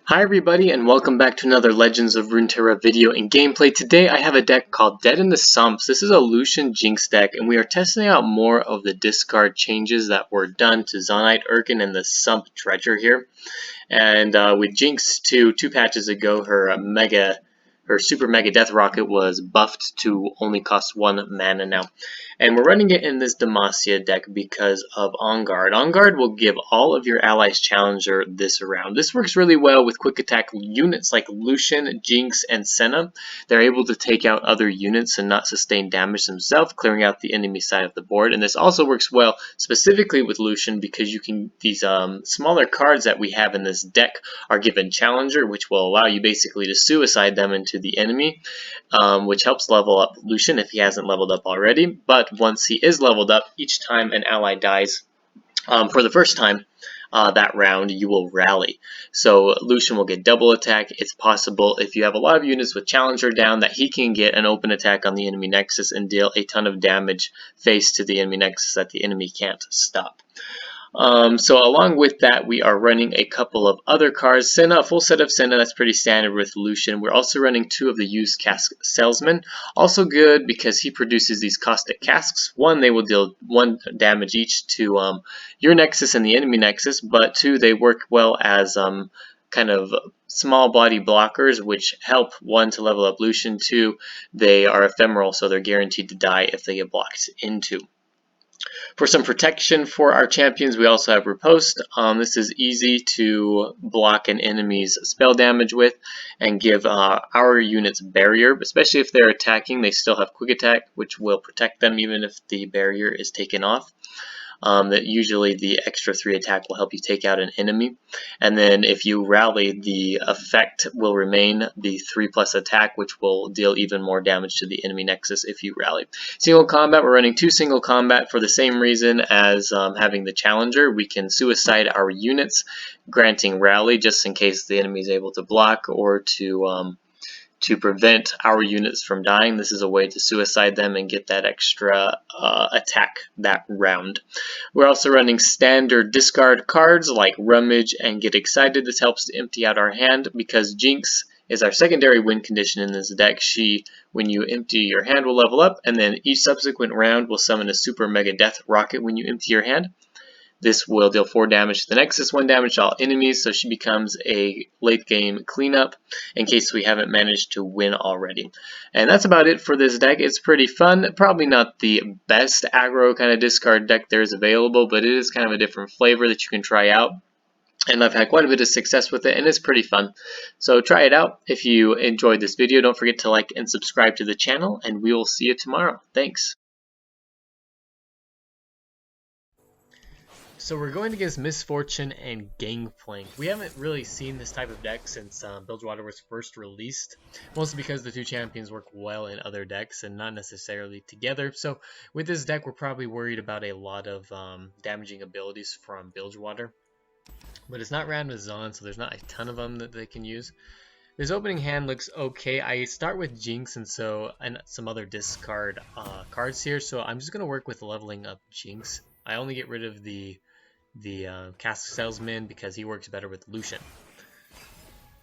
Hi everybody and welcome back to another Legends of Runeterra video and gameplay. Today I have a deck called Dead in the Sumps. This is a Lucian Jinx deck and we are testing out more of the discard changes that were done to Zonite Urkin and the Sump Dredger here. And with Jinx two patches ago, her Super Mega Death Rocket was buffed to only cost 1 mana now. And we're running it in this Demacia deck because of On Guard. On Guard will give all of your allies Challenger this round. This works really well with quick attack units like Lucian, Jinx, and Senna. They're able to take out other units and not sustain damage themselves, clearing out the enemy side of the board. And this also works well specifically with Lucian because you can these smaller cards that we have in this deck are given Challenger, which will allow you basically to suicide them into the enemy, which helps level up Lucian if he hasn't leveled up already. But once he is leveled up, each time an ally dies for the first time that round, you will rally. So Lucian will get double attack. It's possible if you have a lot of units with Challenger down that he can get an open attack on the enemy Nexus and deal a ton of damage face to the enemy Nexus that the enemy can't stop. So along with that, we are running a couple of other cards. Senna, a full set of Senna, that's pretty standard with Lucian. We're also running 2 of the used cask salesmen. Also good because he produces these caustic casks. 1, they will deal 1 damage each to your Nexus and the enemy Nexus, but 2, they work well as kind of small body blockers, which help 1 to level up Lucian, 2, they are ephemeral, so they're guaranteed to die if they get blocked into. For some protection for our champions, we also have Riposte. This is easy to block an enemy's spell damage with and give our units barrier, especially if they're attacking. They still have quick attack, which will protect them even if the barrier is taken off. That usually the extra 3 attack will help you take out an enemy. And then if you rally, the effect will remain the 3+ attack, which will deal even more damage to the enemy Nexus if you rally. Single combat, we're running 2 single combat for the same reason as having the Challenger. We can suicide our units, granting rally just in case the enemy is able to block or to prevent our units from dying. This is a way to suicide them and get that extra attack that round. We're also running standard discard cards like Rummage and Get Excited. This helps to empty out our hand because Jinx is our secondary win condition in this deck. When you empty your hand, will level up, and then each subsequent round will summon a Super Mega Death Rocket when you empty your hand. This will deal 4 damage to the Nexus, 1 damage to all enemies, so she becomes a late game cleanup in case we haven't managed to win already. And that's about it for this deck. It's pretty fun. Probably not the best aggro kind of discard deck there is available, but it is kind of a different flavor that you can try out. And I've had quite a bit of success with it, and it's pretty fun. So try it out. If you enjoyed this video, don't forget to like and subscribe to the channel, and we will see you tomorrow. Thanks. So we're going against Misfortune and Gangplank. We haven't really seen this type of deck since Bilgewater was first released, mostly because the 2 champions work well in other decks and not necessarily together. So with this deck, we're probably worried about a lot of damaging abilities from Bilgewater. But it's not random as Zon, so there's not a ton of them that they can use. This opening hand looks okay. I start with Jinx and some other discard cards here, so I'm just going to work with leveling up Jinx. I only get rid of the cask salesman because he works better with Lucian.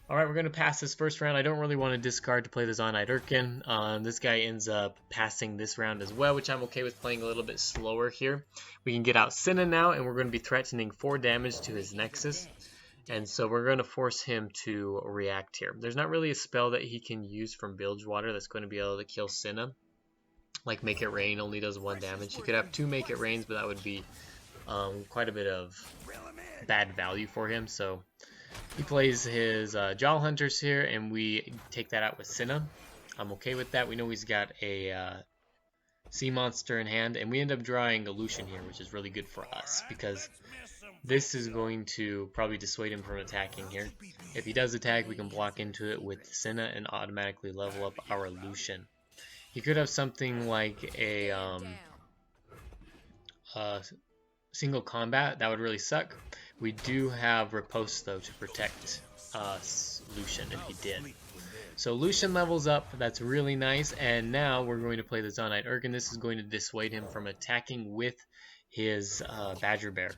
Alright, we're going to pass this first round. I don't really want to discard to play the Zonite Urkin. This guy ends up passing this round as well, which I'm okay with playing a little bit slower here. We can get out Senna now, and we're going to be threatening 4 damage to his Nexus. And so we're going to force him to react here. There's not really a spell that he can use from Bilgewater that's going to be able to kill Senna. Like Make It Rain only does 1 damage. You could have 2 Make It Rains, but that would be quite a bit of bad value for him. So he plays his Jaw Hunters here, and we take that out with Senna. I'm okay with that. We know he's got a Sea Monster in hand, and we end up drawing a Lucian here, which is really good for us because this is going to probably dissuade him from attacking here. If he does attack, we can block into it with Senna and automatically level up our Lucian. He could have something like a single combat. That would really suck. We do have Riposte though to protect Lucian if he did. So Lucian levels up. That's really nice. And now we're going to play the Zonite Urkin. This is going to dissuade him from attacking with his Badger Bear.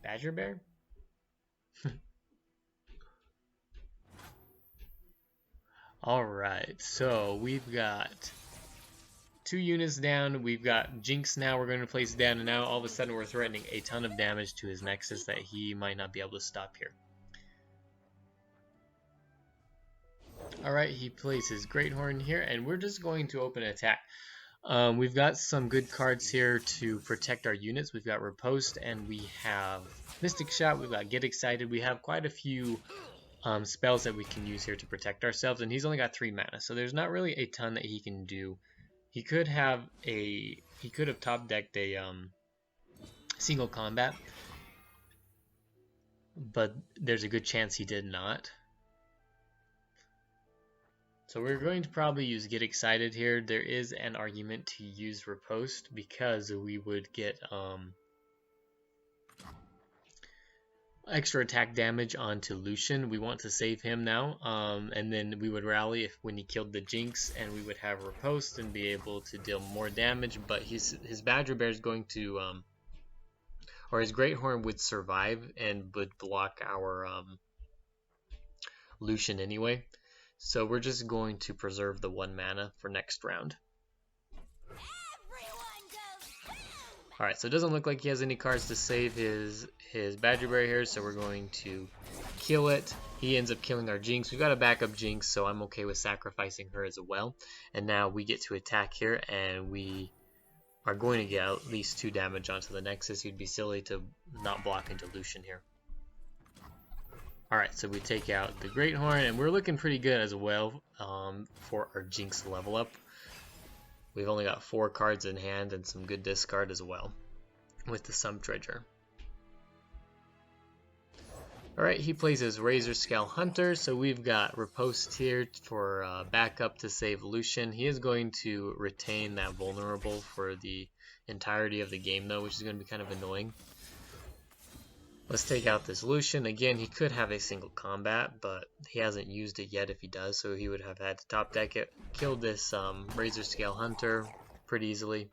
Badger Bear? Alright, so we've got 2 units down. We've got Jinx now we're going to place down, and now all of a sudden we're threatening a ton of damage to his Nexus that he might not be able to stop here. Alright, he plays his Great Horn here, and we're just going to open attack. We've got some good cards here to protect our units. We've got Riposte, and we have Mystic Shot. We've got Get Excited. We have quite a few spells that we can use here to protect ourselves, and he's only got 3 mana, so there's not really a ton that he can do. He could have top decked a single combat, but there's a good chance he did not. So we're going to probably use Get Excited here. There is an argument to use Riposte because we would get extra attack damage onto Lucian. We want to save him now, and then we would rally when he killed the Jinx, and we would have Riposte and be able to deal more damage. But his Badger Bear is going to, or his Great Horn would survive and would block our Lucian anyway. So we're just going to preserve the 1 mana for next round. Alright, so it doesn't look like he has any cards to save his Badger Bear here, so we're going to kill it. He ends up killing our Jinx. We've got a backup Jinx, so I'm okay with sacrificing her as well. And now we get to attack here, and we are going to get at least 2 damage onto the Nexus. You'd be silly to not block into Lucian here. Alright, so we take out the Great Horn, and we're looking pretty good as well for our Jinx level up. We've only got 4 cards in hand and some good discard as well with the Sump Treasure. Alright, he plays his Razor Scale Hunter, so we've got Riposte here for backup to save Lucian. He is going to retain that vulnerable for the entirety of the game though, which is going to be kind of annoying. Let's take out this Lucian. Again, he could have a single combat, but he hasn't used it yet if he does, so he would have had to top deck it. Killed this Razor Scale Hunter pretty easily.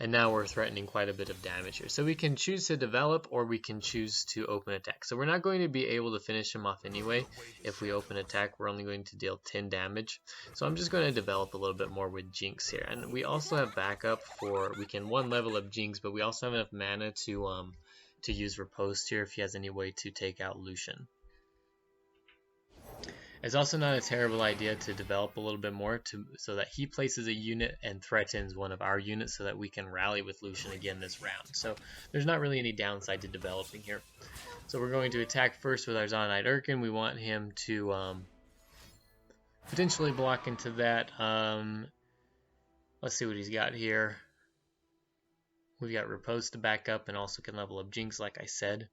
And now we're threatening quite a bit of damage here. So we can choose to develop, or we can choose to open attack. So we're not going to be able to finish him off anyway. If we open attack, we're only going to deal 10 damage. So I'm just going to develop a little bit more with Jinx here. And we also have backup for, we can 1 level up Jinx, but we also have enough mana to use Riposte here if he has any way to take out Lucian. It's also not a terrible idea to develop a little bit more so that he places a unit and threatens one of our units so that we can rally with Lucian again this round. So there's not really any downside to developing here. So we're going to attack first with our Zonite Urkin. We want him to potentially block into that. Let's see what he's got here. We've got Riposte to back up and also can level up Jinx like I said.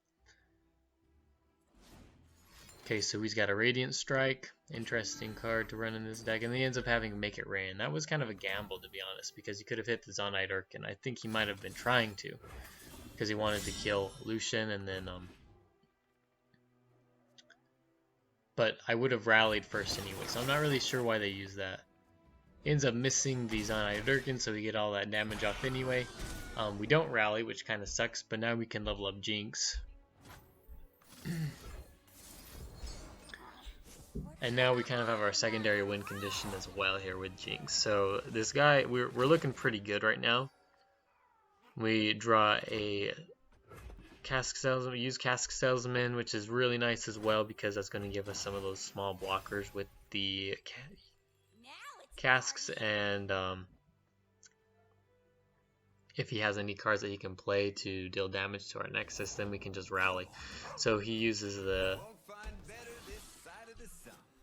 Okay, so he's got a Radiant Strike. Interesting card to run in this deck. And then he ends up having Make It Rain. That was kind of a gamble, to be honest, because he could have hit the Zonite Urkin. I think he might have been trying to, because he wanted to kill Lucian, and then but I would have rallied first anyway, so I'm not really sure why they used that. He ends up missing the Zonite Urkin, so we get all that damage off anyway. We don't rally, which kind of sucks, but now we can level up Jinx. And now we kind of have our secondary win condition as well here with Jinx. So this guy, we're looking pretty good right now. We draw a Cask Salesman, we use Cask Salesman, which is really nice as well because that's going to give us some of those small blockers with the casks, and if he has any cards that he can play to deal damage to our Nexus, then we can just rally. So he uses the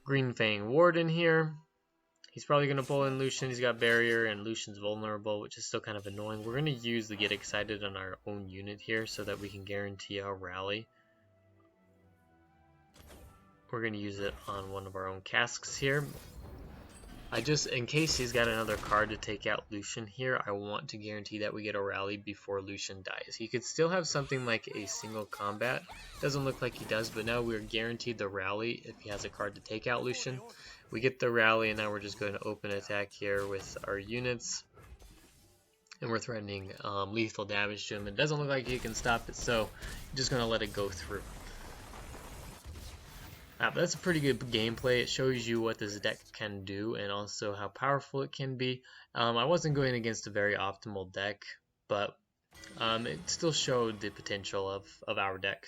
Green Fang Warden here. He's probably going to pull in Lucian. He's got Barrier and Lucian's vulnerable, which is still kind of annoying. We're going to use the Get Excited on our own unit here so that we can guarantee our rally. We're going to use it on one of our own casks here. In case he's got another card to take out Lucian here, I want to guarantee that we get a rally before Lucian dies. He could still have something like a single combat. Doesn't look like he does, but now we're guaranteed the rally if he has a card to take out Lucian. We get the rally, and now we're just going to open attack here with our units. And we're threatening lethal damage to him. It doesn't look like he can stop it, so I'm just going to let it go through. But that's a pretty good gameplay. It shows you what this deck can do and also how powerful it can be. I wasn't going against a very optimal deck, but it still showed the potential of our deck.